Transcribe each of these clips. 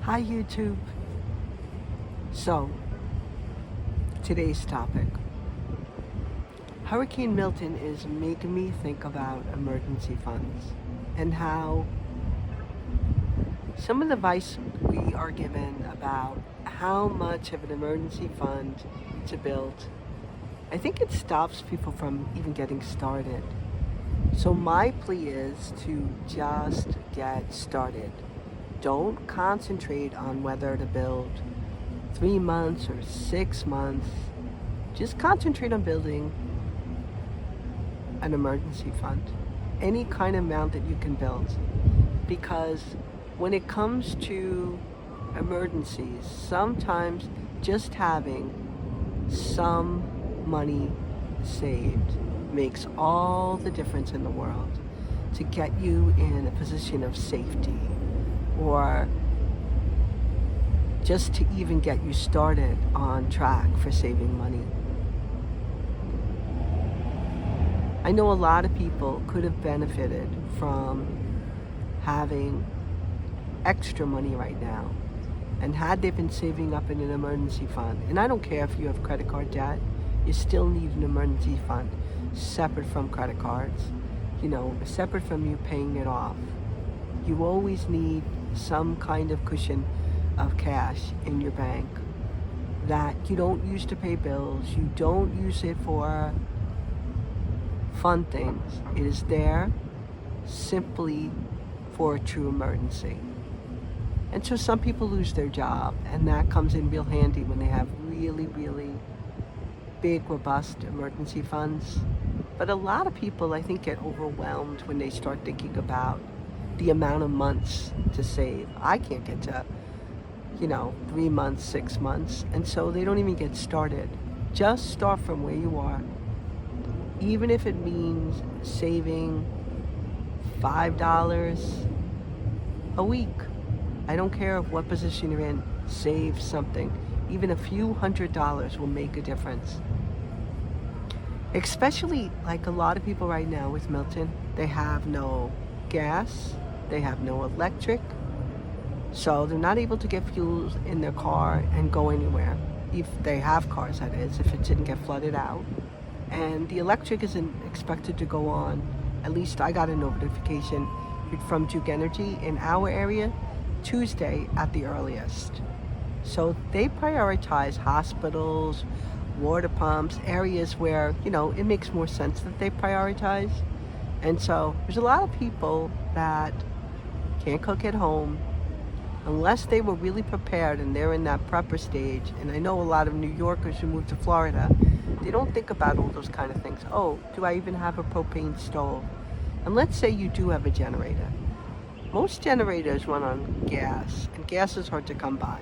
Hi YouTube. So, today's topic. Hurricane Milton is making me think about emergency funds and how some of the advice we are given about how much of an emergency fund to build, I think it stops people from even getting started. So my plea is to just get started. Don't concentrate on whether to build 3 months or 6 months. Just concentrate on building an emergency fund. Any kind of amount that you can build. Because when it comes to emergencies, sometimes just having some money saved makes all the difference in the world to get you in a position of safety, or just to even get you started on track for saving money. I know a lot of people could have benefited from having extra money right now, and had they been saving up in an emergency fund, and I don't care if you have credit card debt, you still need an emergency fund separate from credit cards, separate from you paying it off. You always need some kind of cushion of cash in your bank that you don't use to pay bills, you don't use it for fun things. It is there simply for a true emergency. And so some people lose their job, and that comes in real handy when they have really, really big, robust emergency funds. But a lot of people, I think, get overwhelmed when they start thinking about the amount of months to save. I can't get to, 3 months, 6 months, and so they don't even get started. Just start from where you are. Even if it means saving $5 a week. I don't care what position you're in, save something. Even a few $100s will make a difference. Especially like a lot of people right now with Milton, they have no gas, they have no electric, so they're not able to get fuel in their car and go anywhere. If they have cars, that is, if it didn't get flooded out. And the electric isn't expected to go on. At least I got a notification from Duke Energy in our area Tuesday at the earliest. So they prioritize hospitals, water pumps, areas where, it makes more sense that they prioritize. And so there's a lot of people that can't cook at home unless they were really prepared and they're in that prepper stage. And I know a lot of New Yorkers who move to Florida, they don't think about all those kind of things. Oh, do I even have a propane stove? And let's say you do have a generator. Most generators run on gas, and gas is hard to come by.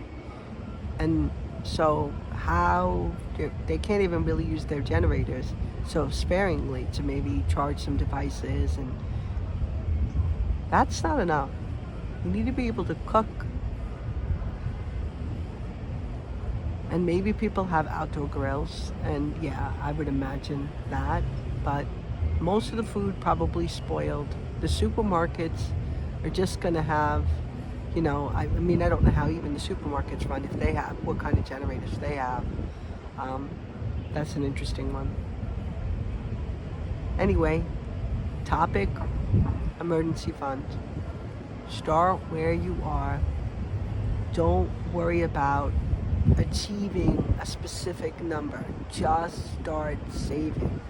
And so they can't even really use their generators so sparingly to maybe charge some devices, and that's not enough. You need to be able to cook. And maybe people have outdoor grills, and yeah, I would imagine that, but most of the food probably spoiled. The supermarkets are just gonna have, I don't know how even the supermarkets run, if they have, what kind of generators they have. That's an interesting one. Anyway, topic, emergency fund. Start where you are. Don't worry about achieving a specific number. Just start saving.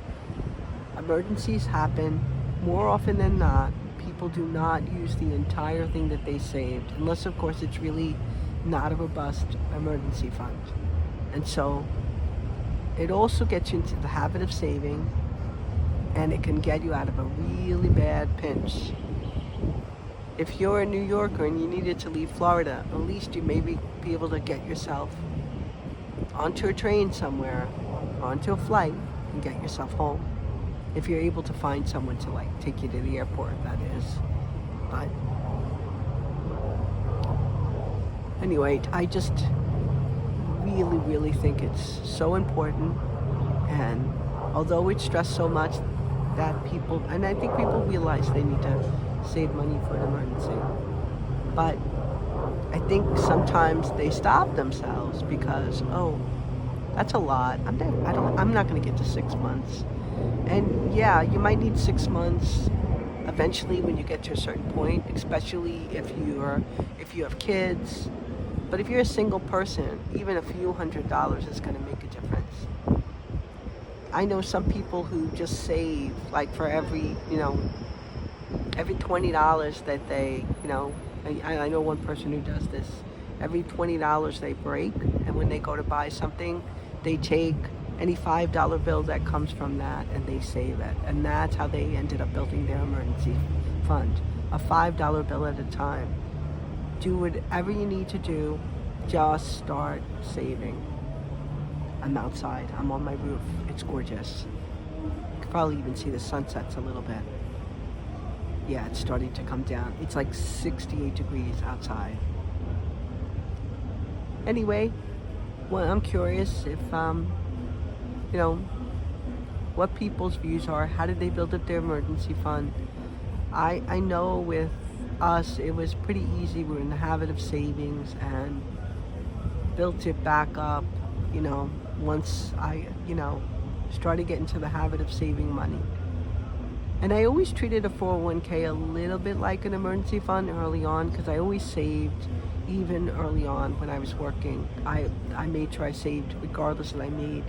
Emergencies happen more often than not. People do not use the entire thing that they saved, unless of course it's really not a robust emergency fund. And so it also gets you into the habit of saving, and it can get you out of a really bad pinch. If you're a New Yorker and you needed to leave Florida, at least you may be able to get yourself onto a train somewhere, onto a flight, and get yourself home. If you're able to find someone to take you to the airport, that is. But anyway, I just really, really think it's so important. And although it's stressed so much that people, and I think people realize they need to save money for an emergency. But I think sometimes they stop themselves because, oh, that's a lot. I'm not going to get to 6 months. And yeah, you might need 6 months eventually when you get to a certain point, especially if you have kids. But if you're a single person, even a few $100s is going to make a difference. I know some people who just save, like for every $20 that they, I know one person who does this. Every $20 they break, and when they go to buy something, they take any $5 bill that comes from that and they save it. And that's how they ended up building their emergency fund. A $5 bill at a time. Do whatever you need to do, just start saving. I'm outside, I'm on my roof, it's gorgeous. You can probably even see the sunsets a little bit. Yeah, it's starting to come down. It's like 68 degrees outside. Anyway, well, I'm curious if, what people's views are. How did they build up their emergency fund? I know with us, it was pretty easy. We were in the habit of savings and built it back up, once I, started getting to the habit of saving money. And I always treated a 401k a little bit like an emergency fund early on, because I always saved, even early on when I was working. I made sure I saved regardless that I made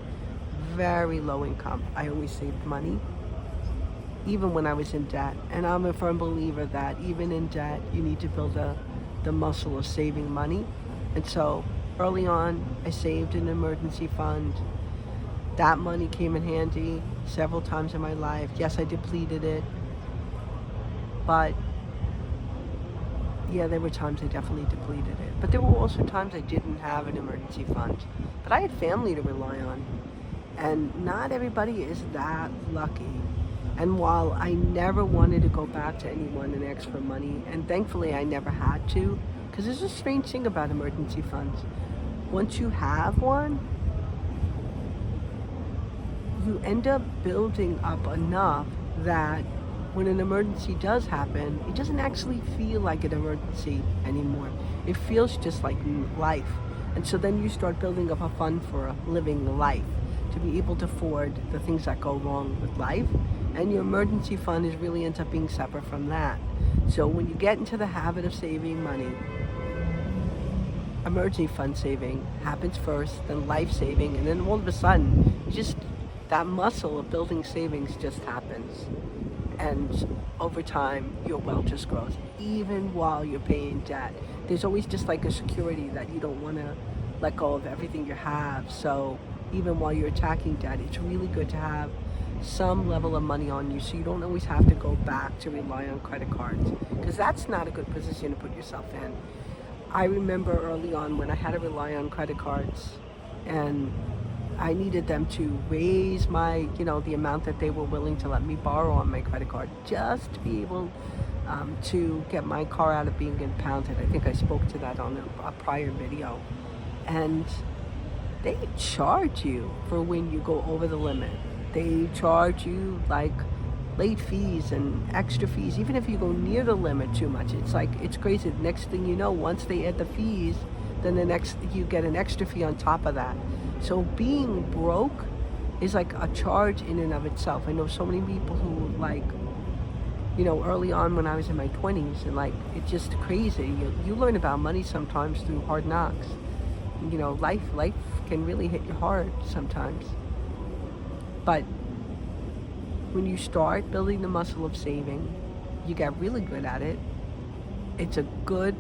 very low income. I always saved money, even when I was in debt. And I'm a firm believer that even in debt, you need to build the muscle of saving money. And so early on, I saved an emergency fund. That money came in handy several times in my life. Yes, I depleted it, but yeah, there were times I definitely depleted it. But there were also times I didn't have an emergency fund. But I had family to rely on, and not everybody is that lucky. And while I never wanted to go back to anyone and ask for money, and thankfully I never had to, because there's a strange thing about emergency funds. Once you have one, you end up building up enough that when an emergency does happen, it doesn't actually feel like an emergency anymore. It feels just like life. And so then you start building up a fund for living life, to be able to afford the things that go wrong with life. And your emergency fund really ends up being separate from that. So when you get into the habit of saving money, emergency fund saving happens first, then life saving, and then all of a sudden, that muscle of building savings just happens. And over time, your wealth just grows, even while you're paying debt. There's always just like a security that you don't want to let go of everything you have. So even while you're attacking debt, it's really good to have some level of money on you, so you don't always have to go back to rely on credit cards, because that's not a good position to put yourself in. I remember early on when I had to rely on credit cards, and I needed them to raise my, the amount that they were willing to let me borrow on my credit card, just to be able to get my car out of being impounded. I think I spoke to that on a prior video. And they charge you for when you go over the limit. They charge you like late fees and extra fees, even if you go near the limit too much. It's crazy. The next thing you know, once they add the fees, then you get an extra fee on top of that. So being broke is like a charge in and of itself. I know so many people who early on when I was in my 20s, and it's just crazy. You learn about money sometimes through hard knocks. Life can really hit you hard sometimes. But when you start building the muscle of saving, you get really good at it. It's a good,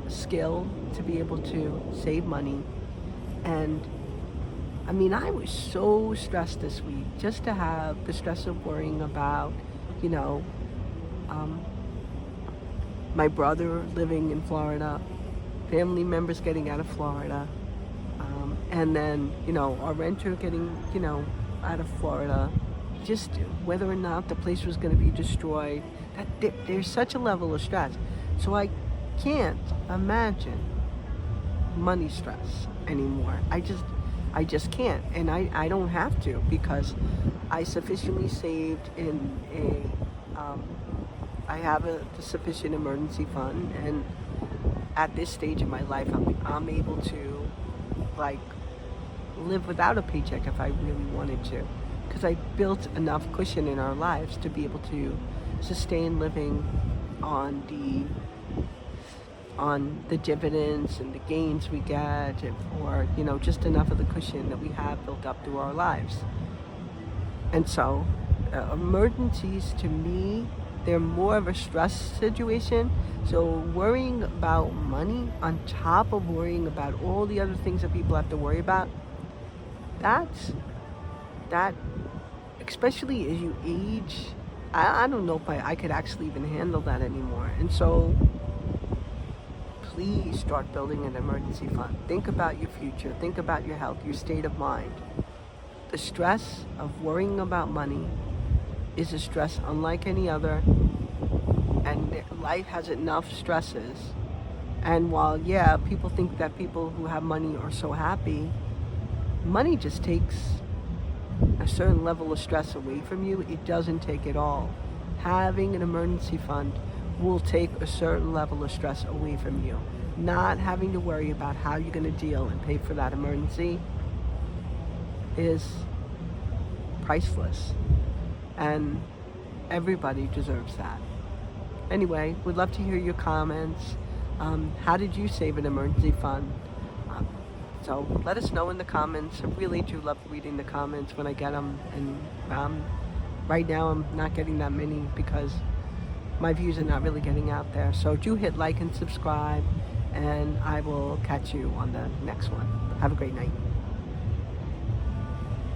skill to be able to save money. And I was so stressed this week, just to have the stress of worrying about, my brother living in Florida, family members getting out of Florida, and then, our renter getting, out of Florida, just whether or not the place was going to be destroyed. There's such a level of stress. So I can't imagine money stress anymore. I just can't, and I don't have to, because I sufficiently saved in I have a sufficient emergency fund, and at this stage in my life, I'm able to like live without a paycheck if I really wanted to, because I built enough cushion in our lives to be able to sustain living on the dividends and the gains we get, or just enough of the cushion that we have built up through our lives. And so emergencies to me, they're more of a stress situation. So worrying about money on top of worrying about all the other things that people have to worry about, that especially as you age, I don't know if I could actually even handle that anymore. And so please start building an emergency fund. Think about your future. Think about your health, your state of mind. The stress of worrying about money is a stress unlike any other, and life has enough stresses. And while, yeah, people think that people who have money are so happy, money just takes a certain level of stress away from you. It doesn't take it all. Having an emergency fund will take a certain level of stress away from you. Not having to worry about how you're going to deal and pay for that emergency is priceless, and everybody deserves that. Anyway, we'd love to hear your comments. How did you save an emergency fund? So let us know in the comments. I really do love reading the comments when I get them, and right now I'm not getting that many because my views are not really getting out there. So do hit like and subscribe, and I will catch you on the next one. Have a great night.